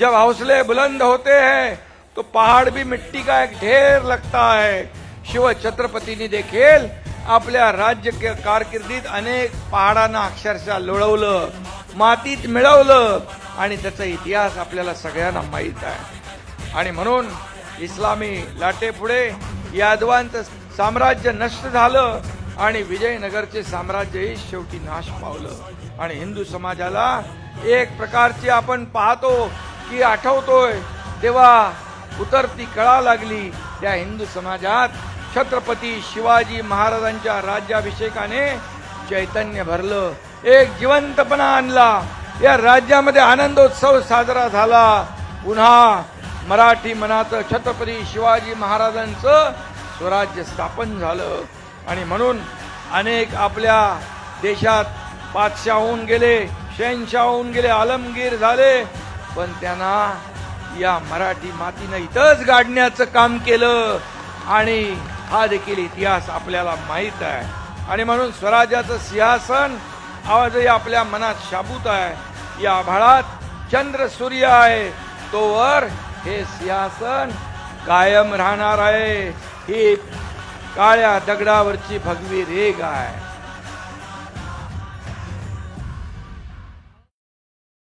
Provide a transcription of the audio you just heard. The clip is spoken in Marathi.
जब हौसले बुलंद होते हैं तो पहाड़ भी मिट्टी का एक ढेर लगता है. शिव छत्रपतींनी देखील आपल्या राज्य कारकिर्दीत अनेक पहाडांना अक्षरशः लोळवलं, मातीत मिळवलं आणि त्याचा इतिहास आपल्याला सगळ्यांना माहीत आहे. आणि म्हणून इस्लामी लाटेपुढे यादवांचं साम्राज्य नष्ट झालं आणि विजयनगरचे साम्राज्यही शेवटी नाश पावलं आणि हिंदू समाजाला एक प्रकारची आपण पाहतो की आठवतोय तेव्हा उतरती कळा लागली. त्या हिंदू समाजात छत्रपती शिवाजी महाराजांच्या राज्याभिषेकाने चैतन्य भरलं, एक जिवंतपणा आणला. या राज्यामध्ये आनंदोत्सव साजरा झाला. पुन्हा मराठी मनात छत्रपती शिवाजी महाराजांचं स्वराज्य स्थापन झालं. आणि म्हणून अनेक आपल्या देशात बादशाह होऊन गेले, शहनशाह होऊन गेले, आलमगीर झाले, पण त्यांना या मराठी मातीनं इथंच गाडण्याचं काम केलं आणि हा देखील इतिहास आपल्याला माहीत आहे. आणि म्हणून स्वराज्याचं सिंहासन आवाजही आपल्या मनात शाबूत आहे. या आभाळात चंद्र सूर्य आहे, तोवर हे सिंहासन कायम राहणार आहे. ही काळ्या दगडावरची भगवी रेघ आहे.